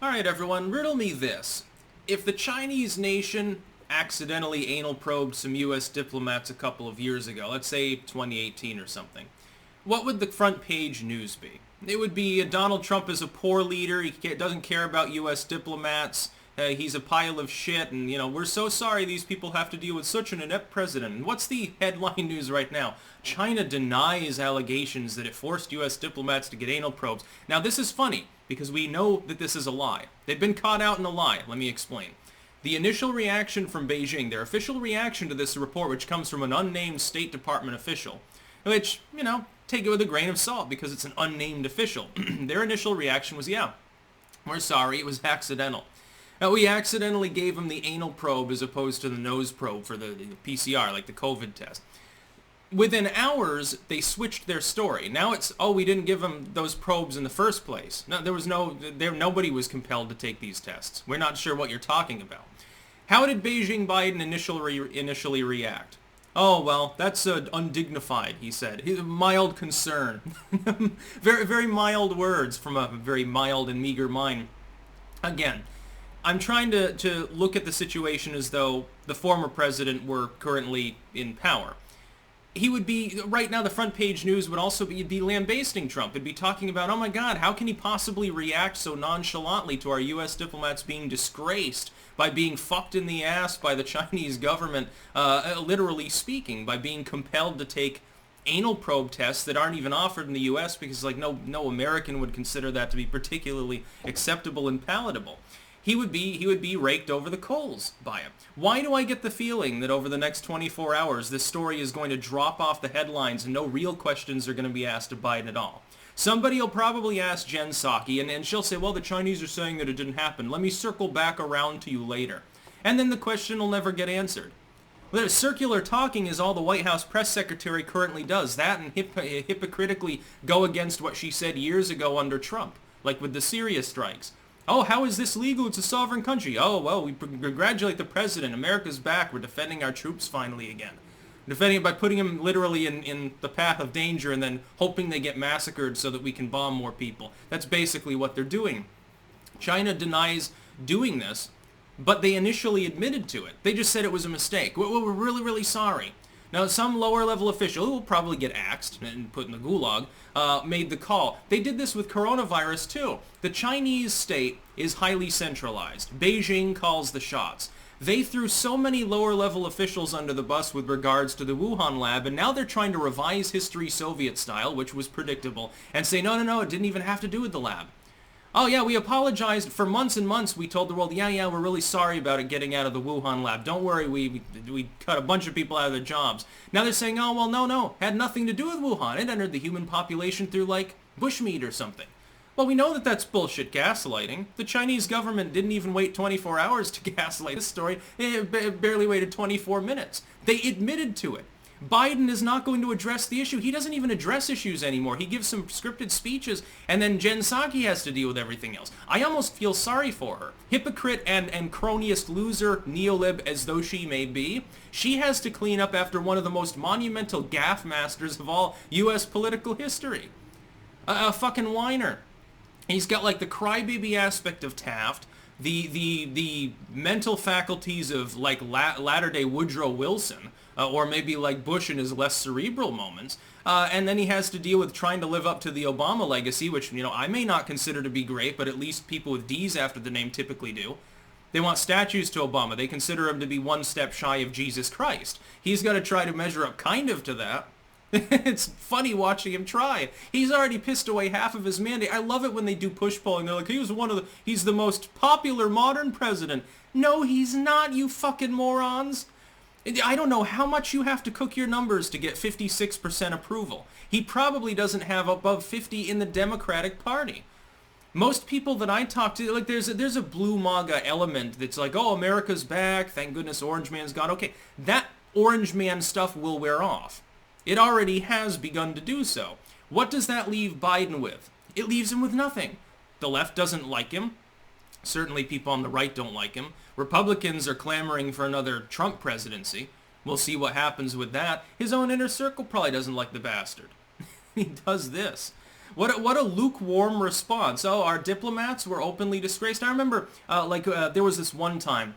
Alright everyone, riddle me this. If the Chinese nation accidentally anal probed some US diplomats a couple of years ago, let's say 2018 or something, what would the front page news be? It would be Donald Trump is a poor leader, he doesn't care about US diplomats, he's a pile of shit, and, we're so sorry these people have to deal with such an inept president. And what's the headline news right now? China denies allegations that it forced US diplomats to get anal probes. Now, this is funny, because we know that this is a lie. They've been caught out in a lie. Let me explain. The initial reaction from Beijing, their official reaction to this report, which comes from an unnamed State Department official, which, take it with a grain of salt because it's an unnamed official. Their initial reaction was, yeah, we're sorry, it was accidental. We accidentally gave him the anal probe as opposed to the nose probe for the PCR, like the COVID test. Within hours, they switched their story. Now it's, we didn't give them those probes in the first place. No, nobody was compelled to take these tests. We're not sure what you're talking about. How did Beijingbiden initially react? Oh, well, that's undignified, he said. Mild concern. Very, very mild words from a very mild and meager mind. Again, I'm trying to look at the situation as though the former president were currently in power. He would be, right now the front page news would also be lambasting Trump. It'd be talking about, oh my god, how can he possibly react so nonchalantly to our US diplomats being disgraced by being fucked in the ass by the Chinese government, literally speaking, by being compelled to take anal probe tests that aren't even offered in the US because no American would consider that to be particularly acceptable and palatable. He would be raked over the coals by him. Why do I get the feeling that over the next 24 hours this story is going to drop off the headlines and no real questions are going to be asked of Biden at all? Somebody will probably ask Jen Psaki and she'll say, well, the Chinese are saying that it didn't happen. Let me circle back around to you later. And then the question will never get answered. Circular talking is all the White House press secretary currently does. That and hypocritically go against what she said years ago under Trump, like with the Syria strikes. Oh, how is this legal? It's a sovereign country. Oh, well, we congratulate the president. America's back. We're defending our troops finally again. Defending it by putting them literally in the path of danger and then hoping they get massacred so that we can bomb more people. That's basically what they're doing. China denies doing this, but they initially admitted to it. They just said it was a mistake. We're really, really sorry. Now, some lower-level official, who will probably get axed and put in the gulag, made the call. They did this with coronavirus, too. The Chinese state is highly centralized. Beijing calls the shots. They threw so many lower-level officials under the bus with regards to the Wuhan lab, and now they're trying to revise history Soviet style, which was predictable, and say, no, it didn't even have to do with the lab. Oh yeah, we apologized for months and months. We told the world, yeah, we're really sorry about it getting out of the Wuhan lab. Don't worry, we cut a bunch of people out of their jobs. Now they're saying, oh, well, no, had nothing to do with Wuhan. It entered the human population through, bushmeat or something. Well, we know that that's bullshit gaslighting. The Chinese government didn't even wait 24 hours to gaslight this story. It barely waited 24 minutes. They admitted to it. Biden is not going to address the issue. He doesn't even address issues anymore. He gives some scripted speeches, and then Jen Psaki has to deal with everything else. I almost feel sorry for her. Hypocrite and cronyist loser, neolib as though she may be, she has to clean up after one of the most monumental gaffe masters of all U.S. political history. A fucking whiner. He's got the crybaby aspect of Taft, the mental faculties of latter-day Woodrow Wilson, or maybe like Bush in his less cerebral moments, and then he has to deal with trying to live up to the Obama legacy, which I may not consider to be great, but at least people with D's after the name typically do. They want statues to Obama. They consider him to be one step shy of Jesus Christ. He's got to try to measure up kind of to that. It's funny watching him try. He's already pissed away half of his mandate. I love it when they do push polling. They're like, he's the most popular modern president. No, he's not, you fucking morons. I don't know how much you have to cook your numbers to get 56% approval. He probably doesn't have above 50 in the Democratic Party. Most people that I talk to, there's a blue MAGA element that's like, oh, America's back, thank goodness Orange Man's gone. Okay, that Orange Man stuff will wear off. It already has begun to do so. What does that leave Biden with? It leaves him with nothing. The left doesn't like him. Certainly people on the right don't like him. Republicans are clamoring for another Trump presidency. We'll see what happens with that. His own inner circle probably doesn't like the bastard. He does this. What a lukewarm response. Oh, our diplomats were openly disgraced. I remember, there was this one time,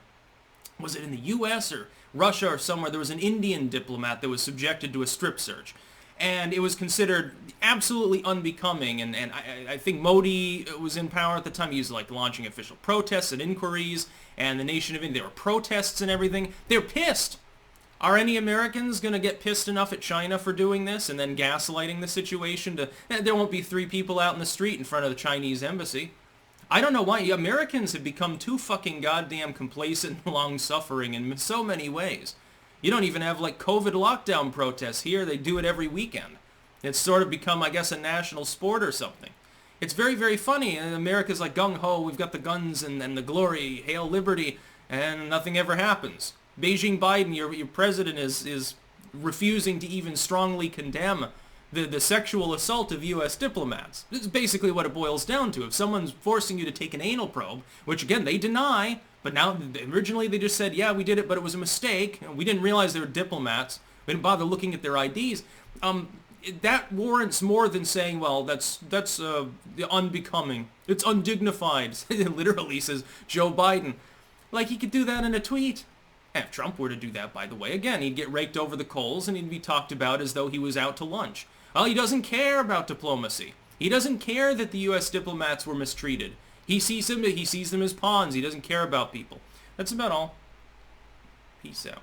was it in the U.S. or Russia or somewhere, there was an Indian diplomat that was subjected to a strip search. And it was considered absolutely unbecoming, and I think Modi was in power at the time. He was like launching official protests and inquiries, and the nation of India, there were protests and everything. They're pissed. Are any Americans going to get pissed enough at China for doing this and then gaslighting the situation to, there won't be 3 people out in the street in front of the Chinese embassy? I don't know why. Americans have become too fucking goddamn complacent and long-suffering in so many ways. You don't even have like COVID lockdown protests here. They do it every weekend. It's sort of become, I guess, a national sport or something. It's very, very funny. And America's like gung-ho, we've got the guns and the glory, hail liberty, and nothing ever happens. Beijingbiden, your president, is refusing to even strongly condemn the sexual assault of U.S. diplomats. This is basically what it boils down to. If someone's forcing you to take an anal probe, which again, they deny, but now, originally they just said, yeah, we did it, but it was a mistake. We didn't realize they were diplomats. We didn't bother looking at their IDs. That warrants more than saying, well, that's unbecoming. It's undignified. It literally says Joe Biden. Like, he could do that in a tweet. And if Trump were to do that, by the way, again, he'd get raked over the coals and he'd be talked about as though he was out to lunch. Well, he doesn't care about diplomacy. He doesn't care that the U.S. diplomats were mistreated. He sees them as pawns. He doesn't care about people. That's about all. Peace out.